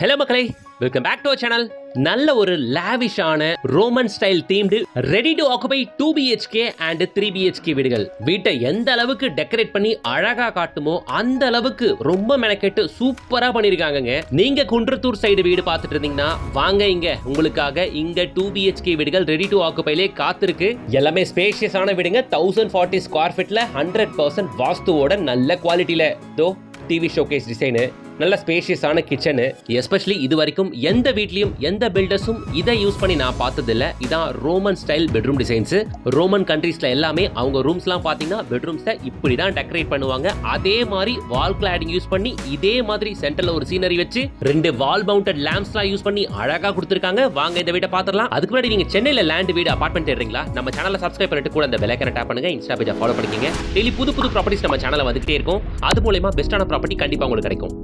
Hello மக்களே, welcome back to our channel. நல்ல ஒரு லாவிஷான Roman style themed ready to occupy 2 BHK and 3 BHK வீடுகள். வீட்டை எந்த அளவுக்கு டெக்கரேட் பண்ணி அழகா காட்டுமோ அந்த அளவுக்கு ரொம்ப மெனக்கெட்டு சூப்பரா பண்ணிருக்காங்க. நீங்க குன்றத்தூர் சைடு வீடு பார்த்துட்டு இருந்தீங்கன்னா வாங்க, இங்க உங்களுக்காக இங்க 2 BHK வீடுகள் ரெடி டு ஆக்குபைலே காத்திருக்கு. எல்லாமே ஸ்பேஷியஸான வீடுங்க. 1040 ஸ்கொயர் ஃபீட்ல 100% வாஸ்துவோட நல்ல குவாலிட்டியில. தோ டிவி ஷோகேஸ் டிசைனு, நல்ல ஸ்பேஷியஸான கிச்சனு. எஸ்பெஷலி இது வரைக்கும் எந்த வீட்லயும் எந்த பில்டர்ஸும் இதை யூஸ் பண்ணி நான் பார்த்ததில்ல. இதான் Roman style bedroom designs. Roman கண்ட்ரீஸ்ல எல்லாமே அவங்க ரூம்ஸ்லாம் பார்த்தீங்கன்னா பெட்ரூம்ஸை இப்படி தான் டெக்கரேட் பண்ணுவாங்க. அதே மாதிரி வால் கிளாடிங் யூஸ் பண்ணி இதே மாதிரி சென்டர்ல ஒரு சீனரி வச்சு 2 வால் மவுண்டட் லேம்ப்ஸ்லாம் யூஸ் பண்ணி அழகா கொடுத்துருக்காங்க. வாங்க இந்த வீட்டை பார்த்துடலாம். அதுக்கு முன்னாடி நீங்க சென்னையில லேண்ட் வீடு அபார்ட்மெண்ட் தேடுறீங்களா? நம்ம சேனலை சப்ஸ்கிரைப் பண்ணிட்டு கூட அந்த பெல் ஐகானை டேப் பண்ணுங்க. இன்ஸ்டா பேஜை ஃபாலோ பண்ணிக்கங்க. டெய்லி புது ப்ராப்பர்ட்டிஸ் நம்ம சேனல்ல வந்துகிட்டே இருக்கும். அது மூலமா பெஸ்டான ப்ராப்பர்ட்டி கண்டிப்பா உங்களுக்கு கிடைக்கும்.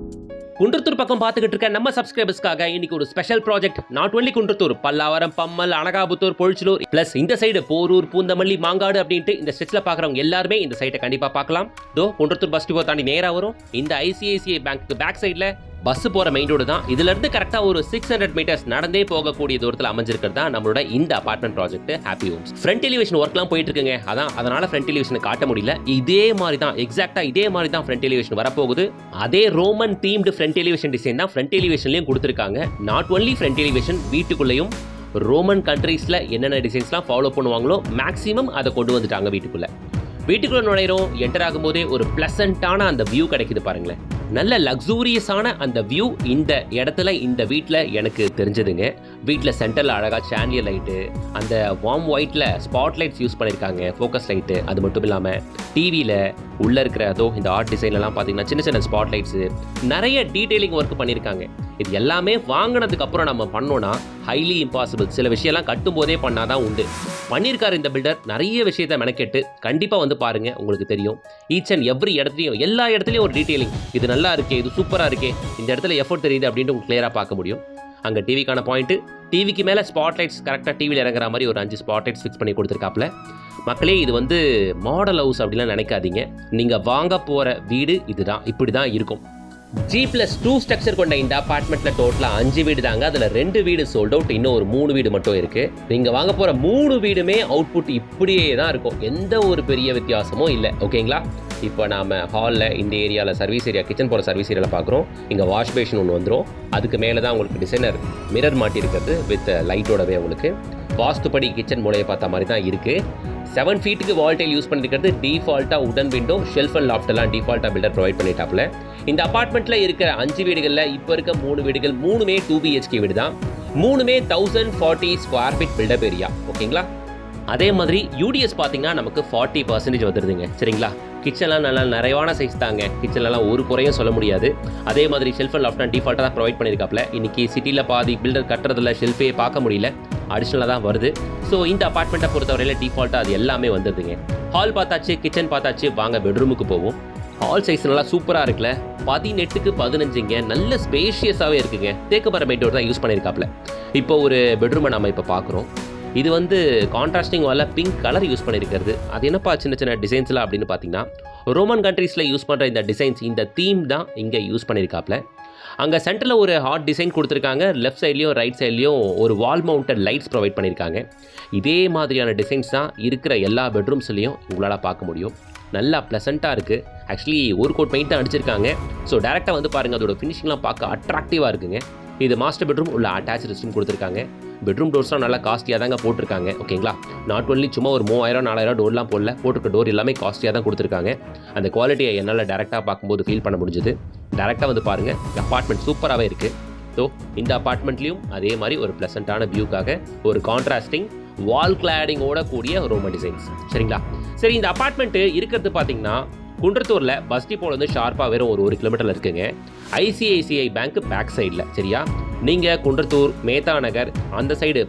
குன்றத்தூர் பக்கம் பார்த்துக்கிட்டு இருக்க நம்ம சப்ஸ்கிரைபர்ஸ்க்காக இன்னைக்கு ஒரு special project. Not only Kundrathur, Pallavaram, Pammal, Anakaputhur, Pozhichalur, plus இந்த சைடு போரூர், பூந்தமல்லி, மாங்காடு அப்படின்ட்டு இந்த ஸ்ட்ரெச்ல பாக்குறவங்க எல்லாருமே இந்த சைட்டை கண்டிப்பா பார்க்கலாம். தோ குன்றத்தூர் பஸ் டிப்போ தாண்டி நேரா வரும். இந்த ICICI பேங்க்கு பேக் சைட்ல பஸ் போற மெயின் ரோடு தான். இதுல இருந்து கரெக்டா ஒரு 600 மீட்டர்ஸ் நடந்தே போகக்கூடிய தூரத்தில் அமைஞ்சிருக்கிறது தான் நம்மளோட இந்த apartment project happy homes. Front elevation ஒர்க்லாம் போயிட்டு இருக்குங்க. அதனால ஃப்ரண்ட் எலிவேஷன் காட்ட முடியல. இதே மாதிரி தான், எக்ஸாக்டா இதே மாதிரி தான் ஃப்ரண்ட் எலிவேஷன் வரப்போகுது. அதே Roman themed front elevation design தான் ஃப்ரண்ட் எலிவேஷன்லயும் கொடுத்துருக்காங்க. நாட் ஒன்லி ஃப்ரண்ட் எலிவேஷன், வீட்டுக்குள்ளேயும் ரோமன் கண்ட்ரீஸ்ல என்னென்ன டிசைன்ஸ்லாம் ஃபாலோ பண்ணுவாங்களோ மேக்ஸிமம் அதை கொண்டு வந்துட்டாங்க வீட்டுக்குள்ள. வீட்டுக்குள்ள நுழையிறோம். என்டர் ஆகும்போதே ஒரு பிளசண்டான அந்த வியூ கிடைக்குது பாருங்களேன். நல்ல லக்ஸூரியஸான அந்த வியூ இந்த இடத்துல, இந்த வீட்டில் எனக்கு தெரிஞ்சதுங்க. வீட்டில் சென்டரில் அழகாக சாண்டியர் லைட்டு, அந்த வார்ம் ஒயிட்டில் ஸ்பாட் லைட்ஸ் யூஸ் பண்ணியிருக்காங்க, ஃபோக்கஸ் லைட்டு. அது மட்டும் இல்லாமல் டிவியில் உள்ளே இருக்கிற அதோ இந்த ஆர்ட் டிசைன்லாம் பார்த்தீங்கன்னா சின்ன சின்ன ஸ்பாட் லைட்ஸு, நிறைய டீட்டெயிலிங் ஒர்க் பண்ணியிருக்காங்க. இது எல்லாமே வாங்கினதுக்கு அப்புறம் நம்ம பண்ணோன்னா ஹைலி இம்பாசிபிள். சில விஷயம்லாம் கட்டும் போதே பண்ணாதான் உண்டு. பண்ணியிருக்காரு இந்த பில்டர். நிறைய விஷயத்தை மெனக்கெட்டு கண்டிப்பாக வந்து பாருங்கள், உங்களுக்கு தெரியும். ஈச் அண்ட் எவ்ரி இடத்துலையும், எல்லா இடத்துலையும் ஒரு டீட்டெயிலிங். இது நல்லா இருக்கே, இது சூப்பராக இருக்கே, இந்த இடத்துல எஃபோர்ட் தெரியுது அப்படின்ட்டு உங்களுக்கு கிளியராக பார்க்க முடியும். அங்கே டிவிக்கான பாயிண்ட்டு, டிவிக்கு மேலே ஸ்பாட் லைட்ஸ் கரெக்டாக டிவியில் இறங்குற மாதிரி ஒரு 5 ஸ்பாட் லைட்ஸ் ஃபிக்ஸ் பண்ணி கொடுத்துருக்காப்புல. மக்களே, இது வந்து மாடல் ஹவுஸ் அப்படிலாம் நினைக்காதீங்க. நீங்கள் வாங்க போகிற வீடு இதுதான், இப்படி தான் இருக்கும். G+2 ஸ்ட்ரக்சர் கொண்ட இந்த அபார்ட்மெண்ட்டில் டோட்டலாக 5 வீடு தாங்க. அதில் 2 வீடு சோல்ட் அவுட், இன்னும் ஒரு 3 வீடு மட்டும் இருக்குது. நீங்கள் வாங்க போகிற 3 வீடுமே அவுட்புட் இப்படியே தான் இருக்கும். எந்த ஒரு பெரிய வித்தியாசமும் இல்லை. ஓகேங்களா? இப்போ நாம் ஹாலில் இந்த ஏரியாவில் சர்வீஸ் ஏரியா, கிச்சன் போகிற சர்வீஸ் ஏரியாவில் பார்க்குறோம். இங்கே வாஷ் பேஷன் ஒன்று வந்துடும். அதுக்கு மேலே தான் உங்களுக்கு டிசைனர் மிரர் மாட்டியிருக்கிறது வித் லைட்டோடவே. உங்களுக்கு வாஸ்துப்படி கிச்சன் மூலையை பார்த்த மாதிரி தான் இருக்குது. 7 ஃபீட்டுக்கு வால்டைல் யூஸ் பண்ணிருக்கிறது. டிஃபால்ட்டாக உடன் விண்டோ, ஷெல்ஃப் அண்ட் லாஃப்டெல்லாம் டிஃபால்ட்டாக பில்டர் ப்ரொவைட் பண்ணிட்டாப்புல. இந்த அபார்ட்மெண்ட்டில் இருக்கிற 5 வீடுகளில் இப்போ இருக்க 3 வீடுகள் 3மே 2 BHK வீடு தான். 3மே 1040 ஸ்கொயர் ஃபீட் பில்டப் ஏரியா. ஓகேங்களா? அதே மாதிரி UDS பார்த்தீங்கன்னா நமக்கு 40% வந்துடுதுங்க. சரிங்களா? கிச்சன்லாம் நல்லா நிறைவான சைஸ் தாங்க. கிச்சன்லாம் ஒரு குறையும் சொல்ல முடியாது. அதே மாதிரி ஷெல்ஃப் அண்ட் லாஃப்ட் டிஃபால்ட்டாக தான் ப்ரொவைட் பண்ணியிருக்காப்புல. இன்றைக்கி சிட்டியில் பாதி பில்டர் கட்டுறதுல ஷெல்ஃபே பார்க்க முடியல, அடிஷ்னலாக தான் வருது. ஸோ இந்த அபார்ட்மெண்ட்டை பொறுத்தவரையில் டிஃபால்ட்டாக அது எல்லாமே வந்துடுதுங்க. ஹால் பார்த்தாச்சு, கிச்சன் பார்த்தாச்சு, வாங்க பெட்ரூமுக்கு போவோம். ஹால் சைஸ் நல்லா சூப்பராக இருக்குல்ல. 18க்கு 15ங்க. நல்ல ஸ்பேஷியஸாகவே இருக்குங்க. தேக்குமர மெயின்டோர் தான் யூஸ் பண்ணியிருக்காப்புல. இப்போ ஒரு பெட்ரூமை நம்ம இப்போ பார்க்குறோம். இது வந்து கான்ட்ராஸ்டிங் வாலில் பிங்க் கலர் யூஸ் பண்ணியிருக்கிறது. அது என்னப்பா சின்ன சின்ன டிசைன்ஸ்லாம் அப்படின்னு பார்த்தீங்கன்னா, ரோமன் கண்ட்ரீஸில் யூஸ் பண்ணுற இந்த டிசைன்ஸ், இந்த தீம் தான் இங்கே யூஸ் பண்ணியிருக்காப்புல. அங்கே சென்டரில் ஒரு ஹார்ட் டிசைன் கொடுத்துருக்காங்க. லெஃப்ட் சைட்லேயும் ரைட் சைட்லேயும் ஒரு வால் மவுண்டட் லைட்ஸ் ப்ரொவைட் பண்ணியிருக்காங்க. இதே மாதிரியான டிசைன்ஸ் தான் இருக்கிற எல்லா பெட்ரூம்ஸ்லேயும் உங்களால் பார்க்க முடியும். நல்லா ப்ளசண்ட்டாக இருக்குது. ஆக்சுவலி ஒரு கோட் பெயிண்ட் தான் அடிச்சிருக்காங்க. ஸோ டேரெக்டாக வந்து பாருங்கள், அதோட ஃபினிஷிங்லாம் பார்க்க அட்ராக்டிவாக இருக்குங்க. இது மாஸ்டர் பெட்ரூம் உள்ள அட்டாச் ரெஸ்ட்ரூம் கொடுத்துருக்காங்க. பெட்ரூம் டோர்ஸ்லாம் நல்லா காஸ்ட்லியாக தாங்க போட்டிருக்காங்க. ஓகேங்களா? நாட் ஒன்லி சும்மா ஒரு 3000-4000 டோர்லாம் போடல, போட்டிருக்க டோர் எல்லாமே காஸ்ட்லியாக தான் கொடுத்துருக்காங்க. அந்த குவாலிட்டியை என்னால் டேரெக்டாக பார்க்கும்போது ஃபீல் பண்ண முடிஞ்சுது. டேரெக்டாக வந்து பாருங்கள், அப்பார்ட்மெண்ட் சூப்பராகவே இருக்குது. ஸோ இந்த அப்பார்ட்மெண்ட்லேயும் அதே மாதிரி ஒரு ப்ளசண்ட்டான வியூக்காக ஒரு கான்ட்ராஸ்டிங் வால் கிளாடிங்கோட கூடிய ரோமன் டிசைன்ஸ். சரிங்களா? சரி, இந்த அப்பார்ட்மெண்ட்டு இருக்கிறது பார்த்தீங்கன்னா குன்றத்தூரில் பஸ் டிப்போல வந்து ஷார்ப்பாக வெறும் ஒரு 1 கிலோமீட்டரில் இருக்குங்க. ICICI பேங்க் பேக் சைடில். சரியா? நீங்கள் குன்றத்தூர், மேத்தா நகர், அந்த சைடு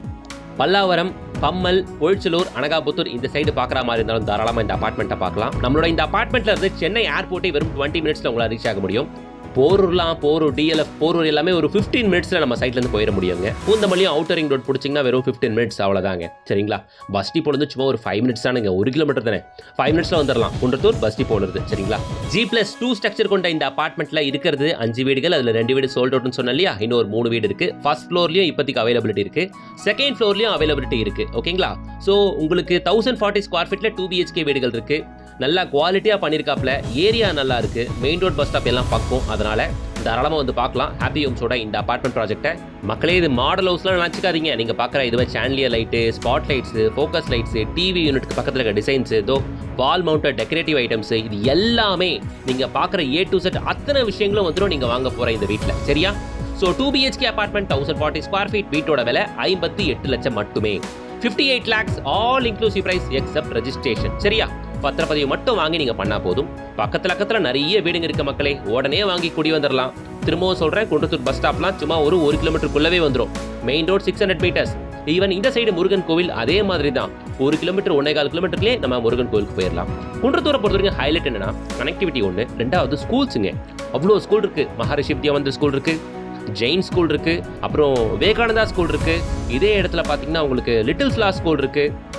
பல்லாவரம், பம்மல், பொழிச்சலூர், அனகாபுத்தூர் இந்த சைடு பார்க்குற மாதிரி இருந்தாலும் தாராளமாக இந்த அபார்ட்மெண்ட்டை பார்க்கலாம். நம்மளோட இந்த அபார்ட்மெண்ட்டில் இருந்து சென்னை ஏர்போர்ட்டே வெறும் 20 மினிட்ஸில் உங்களால் ரீச் ஆக முடியும். போரூர் டிஎல்எஃப் போரூர் எல்லாமே ஒரு 15 மினிட்ஸில் நம்ம சைட்லேருந்து போயிட முடியுங்க. பூந்தமல்லியும் அவுட்டர் ரிங் ரோட் பிடிச்சிங்கன்னா வெறும் 15 மினிட்ஸ் அவ்வளோதாங்க. சரிங்களா? பஸ் டிப்போ வந்து சும்மா ஒரு 5 மினிட்ஸ் தானுங்க, 1 கிலோமீட்டர் தானே, 5 மினிட்ஸில் வந்துடலாம். குன்றத்தூர் பஸ் டிப்போ வருது. சரிங்களா? G+2 ஸ்ட்ரக்சர் கொண்ட இந்த அபார்ட்மெண்ட்டில் இருக்கிறது 5 வீடுகள். அதில் 2 வீடு சோல்ட் அவுட்னு சொன்னேன் இல்லையா? இன்னொரு 3 வீடு இருக்குது. ஃபர்ஸ்ட் ஃப்ளோர்லையும் இப்போதைக்கு அவைலபிலிட்டி இருக்குது, செகண்ட் ஃப்ளோர்லையும் அவைலபிலிட்டி இருக்குது. ஓகேங்களா? ஸோ உங்களுக்கு 1040 ஸ்கொயர் ஃபீட்டில் 2 BHK வீடுகள் இருக்குது. நல்லா குவாலிட்டியாக பண்ணியிருக்காப்புல, ஏரியா நல்லா இருக்குது, மெயின் ரோட் பஸ் ஸ்டாப் எல்லாம் பக்கம். அதனால் தாராளமாக வந்து பார்க்கலாம் ஹாப்பி ஹோம்ஸோட இந்த அபார்ட்மெண்ட் ப்ராஜெக்ட்டை. மக்களே இது மாடல் ஹவுஸ்லாம் நினச்சிக்காதீங்க. நீங்கள் பார்க்குற இதுவே chandelier light, spot lights, focus lights, TV யூனிட்க்கு பக்கத்தில் இருக்க டிசைன்ஸு, இதோ வால் மவுண்டட் டெக்கரேட்டிவ் ஐட்டம்ஸு, இது எல்லாமே நீங்கள் பார்க்குற A to Z அத்தனை விஷயங்களும் வந்துடும் நீங்கள் வாங்க போகிற இந்த வீட்டில். சரியா? So 2 BHK apartment 1040 square feet வீட்டோட விலை 58 லட்சம் மட்டுமே. 58 lakhs all inclusive price except registration. சரியா? பத்திரப்பதிவு மட்டும் வாங்கி நீங்கள் பண்ணால் போதும். பக்கத்தில் நிறைய வீடுங்க இருக்க மக்களே, உடனே வாங்கி குடி வந்துடலாம். திரும்பவும் சொல்கிறேன், குன்றத்தூர் பஸ் ஸ்டாப்லாம் சும்மா ஒரு 1 கிலோமீட்டருக்குள்ளவே வந்துடும். Main road 600 meters. ஈவன் இந்த சைடு முருகன் கோவில் அதே மாதிரி தான், 1 கிலோமீட்டர் 1.25 கிலோமீட்டர்லேயே நம்ம முருகன் கோவிலுக்கு போயிடலாம். குன்றத்தூரை பொறுத்த வரைக்கும் ஹைலைட் என்னன்னா கனெக்டிவிட்டி ஒன்று, ரெண்டாவது ஸ்கூல்ஸுங்க. அவ்வளோ ஸ்கூல் இருக்குது. மகாரிஷி வித்யாமந்திர் ஸ்கூல் இருக்குது, ஜெயின் ஸ்கூல் இருக்குது, அப்புறம் விவேகானந்தா ஸ்கூல் இருக்குது. இதே இடத்துல பார்த்தீங்கன்னா உங்களுக்கு லிட்டில் ஃப்ளார் ஸ்கூல் இருக்குது,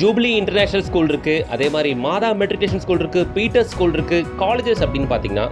ஜூப்ளி இன்டர்நேஷனல் ஸ்கூல் இருக்குது, அதே மாதிரி மாதா மெட்ரிகுலேஷன் ஸ்கூல் இருக்குது, பீட்டர்ஸ் ஸ்கூல் இருக்குது. காலேஜஸ் அப்படின்னு பார்த்தீங்கன்னா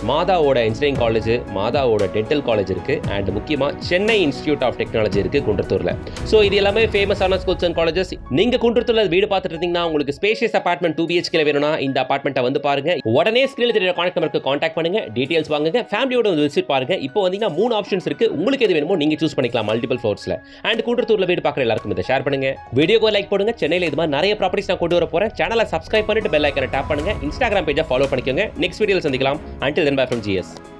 மாதாவோட இன்ஜினியரிங் காலேஜ், மாதாவோட டென்டல் காலேஜ் இருக்குது, அண்ட் முக்கியமாக சென்னை இன்ஸ்டியூட் ஆஃப் டெக்னாலஜி இருக்குது குன்றத்தூரில். ஸோ இது எல்லாமே ஃபேமஸான ஸ்கூல்ஸ் அண்ட் காலேஜஸ். நீங்கள் குன்றத்தூரில் வீடு பார்த்துட்டு இருந்தீங்கன்னா உங்களுக்கு ஸ்பேஷியஸ் அபார்ட்மெண்ட் 2 BHK வேணும்னா இந்த அபார்ட்மெண்ட்டை வந்து பாருங்க. உடனே ஸ்கிரீனில் தெரியுற கான்டாக்ட் நம்பருக்கு கான்டாக்ட் பண்ணுங்க, டீடைல்ஸ் வாங்குங்க, ஃபேமிலியோட வந்து விசிட் பாருங்க. இப்போ வந்தீங்கன்னா 3 ஆப்ஷன்ஸ் இருக்குது, உங்களுக்கு எது வேணுமோ நீங்கள் சூஸ் பண்ணிக்கலாம் மல்டிபிள் ஃப்ளோர்ஸில். அண்ட் குன்றத்தூரில் வீடு பார்க்குற எல்லாருக்கும் இதை ஷேர் பண்ணுங்க, வீடியோக்கு லைக் போடுங்க. சென்னையில் இது மாதிரி நிறைய ப்ராப்பர்ட்டிஸ் நான் கொண்டு வர போகிறேன். சேனலை சப்ஸ்கிரைப் பண்ணிட்டு பெல் ஐக்கனை டேப் பண்ணுங்க, இன்ஸ்டாகிராம் பேஜை ஃபாலோ பண்ணிக்கோங்க. நெக்ஸ்ட் வீடியோவில் சந்திக்கலாம். Until then, bye from GS.